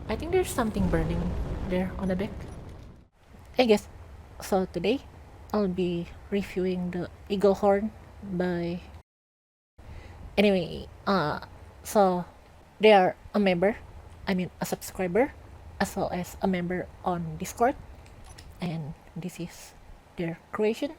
I think there's something burning there on the deck. Hey guys, so today I'll be reviewing the Eaglehorn by anyway, so they are a member, I mean a subscriber, as well as a member on Discord, and this is their creation.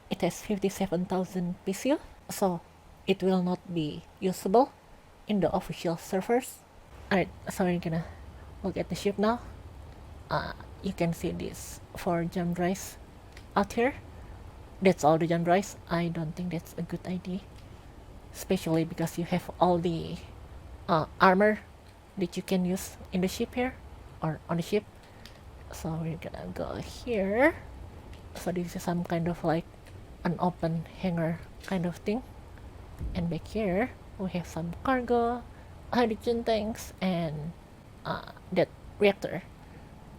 It has 57,000 PCO, so it will not be usable in the official servers. Alright, so we're gonna look at the ship now. You can see this 4 jump drives out here. That's all the jump drives. I don't think that's a good idea, especially because you have all the armor that you can use in the ship here or on the ship. So we're gonna go here. So this is some kind of like an open hangar kind of thing, and back here we have some cargo, hydrogen tanks, and that reactor.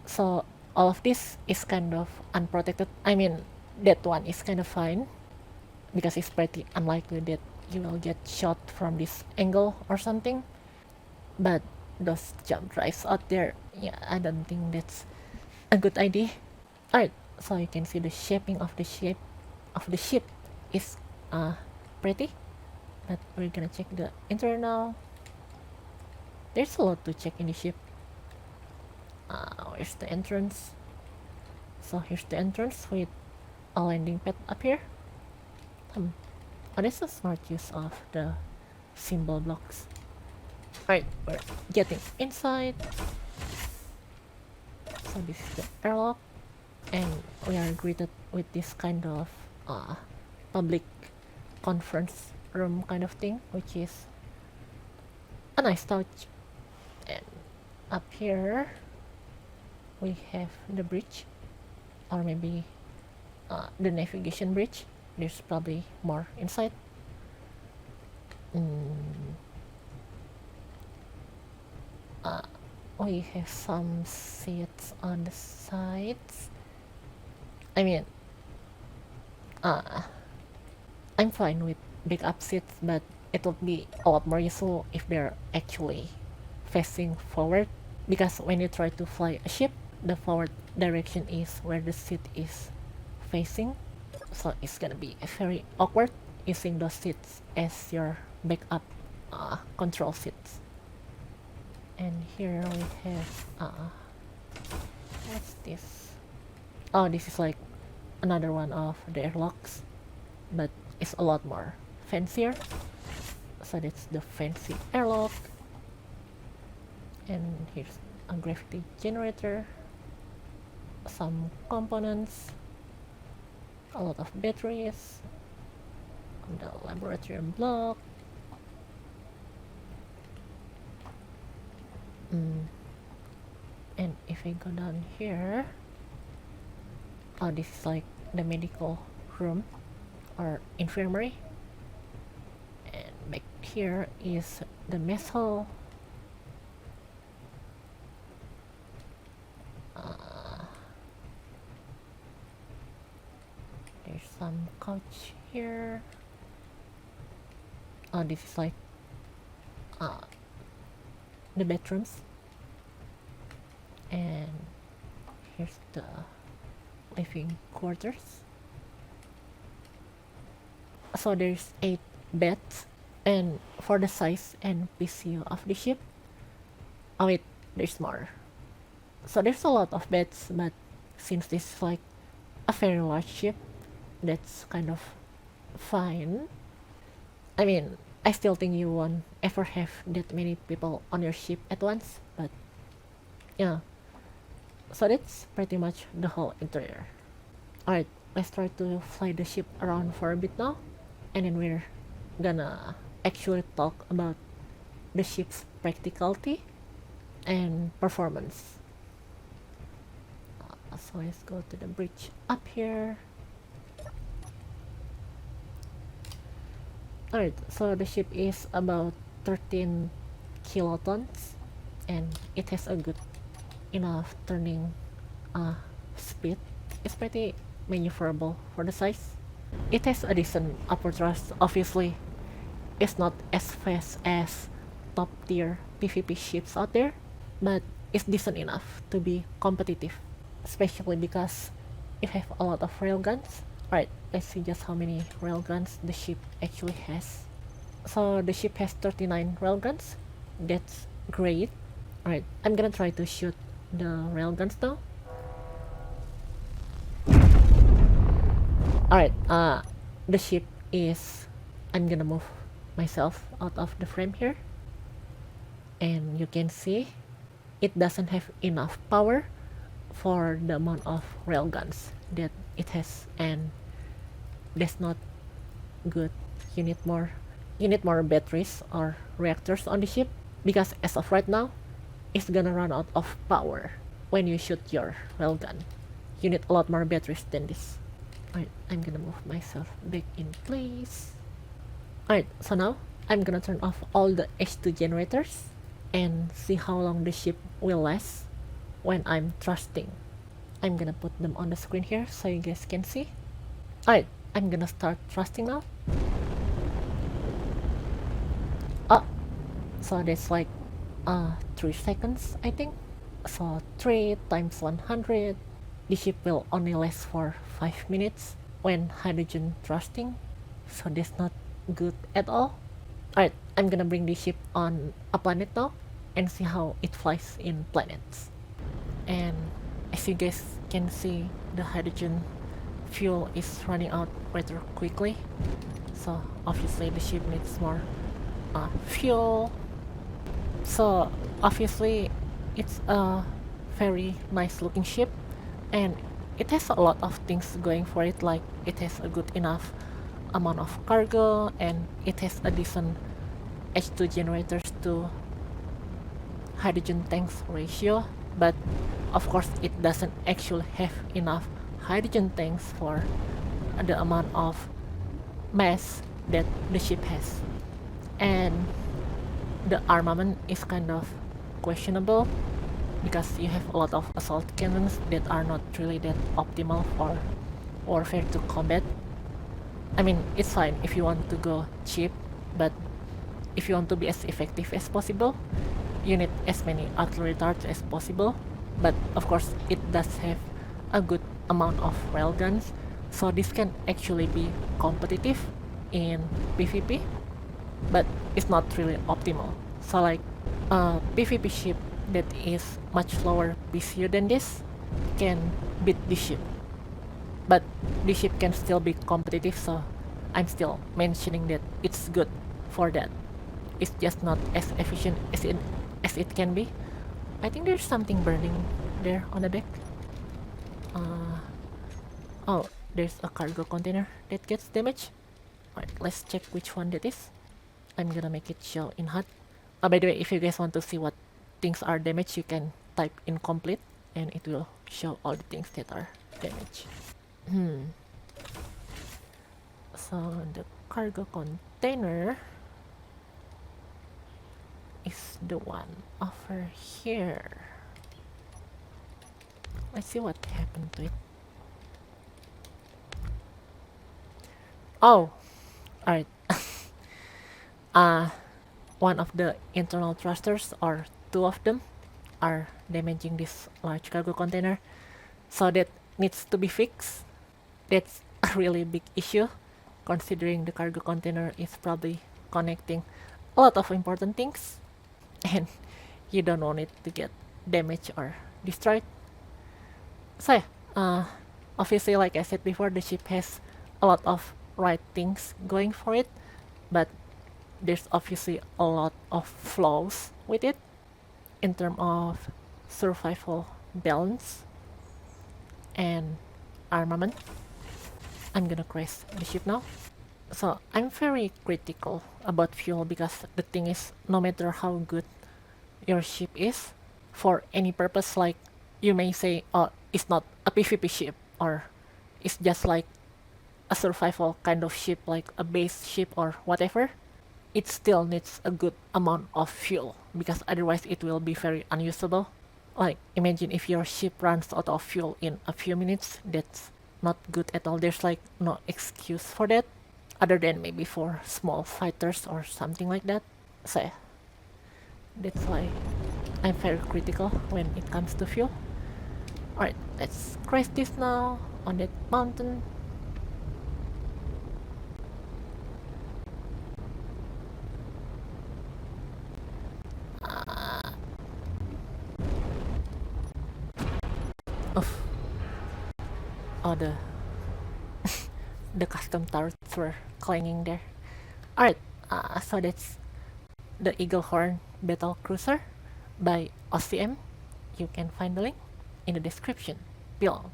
So all of this is kind of unprotected. I mean, that one is kind of fine because it's pretty unlikely that you will get shot from this angle or something. But those jump drives out there, yeah, I don't think that's a good idea. Alright, so you can see the shaping of the ship is pretty, but we're gonna check the interior now. There's a lot to check in the ship. Where's the entrance? So here's the entrance with a landing pad up here. Oh, this is a smart use of the symbol blocks. Alright, we're getting inside. So this is the airlock, and we are greeted with this kind of public conference room kind of thing, which is a nice touch. And up here we have the bridge, or maybe the navigation bridge. There's probably more inside. We have some seats on the sides. I mean, I'm fine with big up seats, but it would be a lot more useful if they're actually facing forward, because when you try to fly a ship, the forward direction is where the seat is facing, so it's gonna be very awkward using those seats as your backup control seats. And here we have what's this? Oh, this is like another one of the airlocks, but it's a lot more fancier. So that's the fancy airlock, and here's a gravity generator, some components, a lot of batteries, the laboratory block. And if I go down here, oh, this is like the medical room or infirmary, and back here is the mess hall. There's some couch here. Oh, this is like the bedrooms, and here's the living quarters. So there's 8 beds, and for the size and PCO of the ship, oh wait, there's more. So there's a lot of beds, but since this is like a very large ship, that's kind of fine. I mean, I still think you won't ever have that many people on your ship at once, but yeah. So that's pretty much the whole interior. Alright, let's try to fly the ship around for a bit now, and then we're gonna actually talk about the ship's practicality and performance. So let's go to the bridge up here. Alright, so the ship is about 13 kilotons, and it has a good enough turning speed. It's pretty maneuverable for the size. It has a decent upper thrust. Obviously, it's not as fast as top tier PvP ships out there, but it's decent enough to be competitive, especially because it have a lot of railguns. Alright, let's see just how many railguns the ship actually has. So the ship has 39 railguns. That's great. Alright, I'm gonna try to shoot the railguns now. Alright, the ship is... I'm gonna move myself out of the frame here. And you can see it doesn't have enough power for the amount of railguns that it has, and that's not good. You need more batteries or reactors on the ship, because as of right now it's gonna run out of power when you shoot your railgun. You need a lot more batteries than this. Alright, I'm gonna move myself back in place. Alright, so now I'm gonna turn off all the H2 generators and see how long the ship will last when I'm thrusting. I'm gonna put them on the screen here so you guys can see. Alright, I'm gonna start thrusting now. Oh, so that's like 3 seconds, I think. So 3 times 100. The ship will only last for 5 minutes when hydrogen thrusting, so that's not good at all. Alright, I'm gonna bring the ship on a planet now and see how it flies in planets. And as you guys can see, the hydrogen fuel is running out rather quickly, so obviously the ship needs more fuel. So obviously it's a very nice looking ship, and it has a lot of things going for it, like it has a good enough amount of cargo, and it has a decent H2 generators to hydrogen tanks ratio, but of course it doesn't actually have enough hydrogen tanks for the amount of mass that the ship has. And the armament is kind of questionable, because you have a lot of assault cannons that are not really that optimal for warfare to combat. I mean, it's fine if you want to go cheap, but if you want to be as effective as possible, you need as many artillery darts as possible. But of course it does have a good amount of railguns, so this can actually be competitive in PvP, but it's not really optimal. So like a PvP ship that is much lower PCU than this can beat this ship, but this ship can still be competitive, so I'm still mentioning that it's good for that. It's just not as efficient as it can be. I think there's something burning there on the deck. Oh, there's a cargo container that gets damaged. Alright, let's check which one that is. I'm gonna make it show in HUD. By the way, if you guys want to see what things are damaged, you can type incomplete and it will show all the things that are damaged. So the cargo container is the one over here. Let's see what happened to it. Oh, alright. One of the internal thrusters, or 2 of them, are damaging this large cargo container, so that needs to be fixed. That's a really big issue, considering the cargo container is probably connecting a lot of important things, and you don't want it to get damaged or destroyed. So yeah, obviously, like I said before, the ship has a lot of right things going for it, but there's obviously a lot of flaws with it in terms of survival balance and armament. I'm gonna crash the ship now. So I'm very critical about fuel, because the thing is, no matter how good your ship is, for any purpose, like you may say, oh, it's not a PvP ship, or it's just like a survival kind of ship, like a base ship or whatever, it still needs a good amount of fuel, because otherwise it will be very unusable. Like, imagine if your ship runs out of fuel in a few minutes, that's not good at all. There's like no excuse for that, other than maybe for small fighters or something like that. So yeah, that's why I'm very critical when it comes to fuel. Alright, let's crash this now on that mountain. Oof. Oh, the custom turrets were clanging there. Alright, so that's the Eaglehorn Battlecruiser by OCM. You can find the link in the description below.